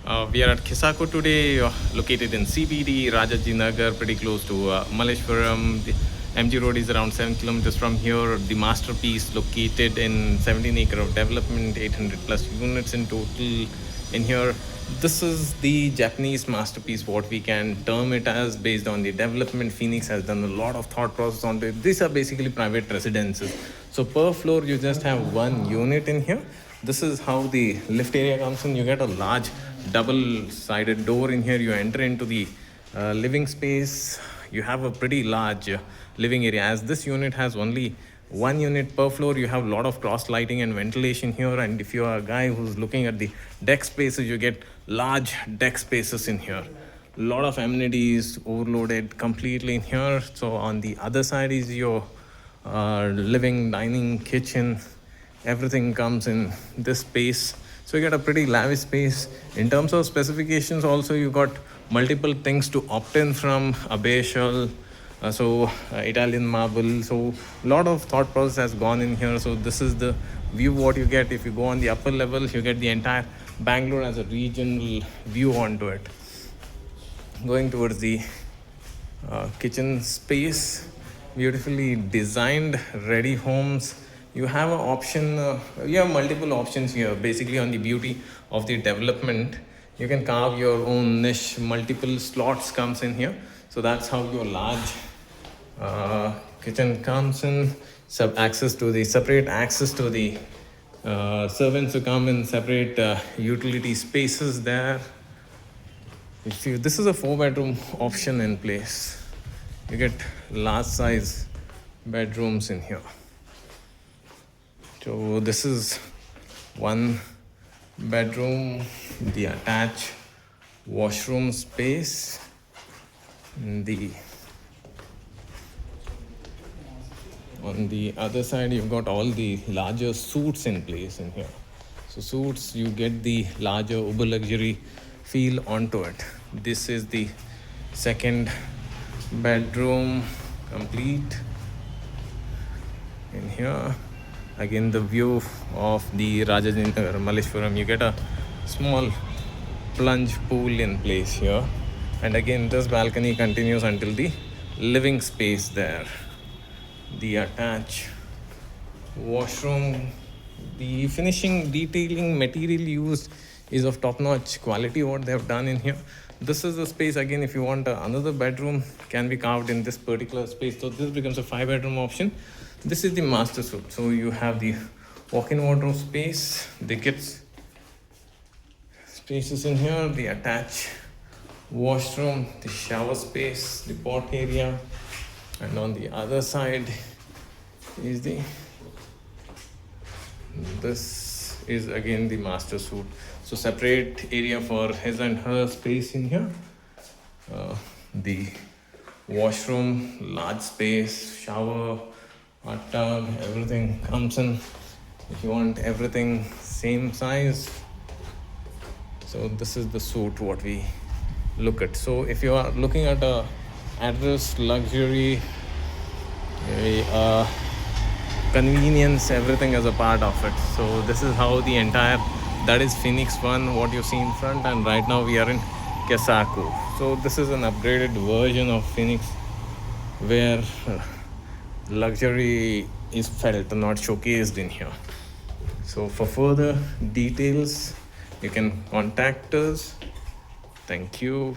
We are at Kisako today, located in CBD, Rajaji Nagar, pretty close to Malleshwaram. The MG Road is around 7 kilometers from here. The masterpiece located in 17 acre of development, 800 plus units in total in here. This is the Japanese masterpiece, what we can term it as, based on the development. Phoenix has done a lot of thought process on it. These are basically private residences. So per floor, you just have one unit in here. This is how the lift area comes in. You get a large double-sided door in here. You enter into the living space. You have a pretty large living area. As this unit has only one unit per floor, you have a lot of cross lighting and ventilation here. And if you are a guy who's looking at the deck spaces, you get large deck spaces in here. A lot of amenities overloaded completely in here. So on the other side is your living, dining, kitchen. Everything comes in this space. So you get a pretty lavish space. In terms of specifications also, you got multiple things to opt in from. Abayshal, Italian marble. So a lot of thought process has gone in here. So this is the view what you get. If you go on the upper level, you get the entire Bangalore as a regional view onto it. Going towards the kitchen space, beautifully designed, ready homes. You have an option, you have multiple options here. Basically on the beauty of the development, you can carve your own niche. Multiple slots comes in here. So that's how your large kitchen comes in. Separate access to the servants who come in separate utility spaces there. You see, this is a 4-bedroom option in place. You get large size bedrooms in here. So this is one bedroom, the attached washroom space. On the other side, you've got all the larger suites in place in here. So suites, you get the larger uber luxury feel onto it. This is the second bedroom complete in here. Again, the view of the Rajaji Nagar, Malleshwaram. You get a small plunge pool in place here. And again, this balcony continues until the living space there. The attached washroom. The finishing, detailing, material used is of top-notch quality, what they have done in here. This is the space, again, if you want another bedroom, can be carved in this particular space. So this becomes a 5-bedroom option. This is the master suite. So you have the walk-in wardrobe space, the kids spaces in here, the attached washroom, the shower space, the pot area, and on the other side is this is again the master suite. So separate area for his and her space in here. The washroom, large space, shower, hot tub, everything comes in. If you want everything same size, so this is the suite what we look at. So if you are looking at a address, luxury, convenience, everything is a part of it. So this is how the entire, that is Phoenix 1, what you see in front, and right now we are in Kisako. So this is an upgraded version of Phoenix where luxury is felt, not showcased in here. So for further details, you can contact us. Thank you.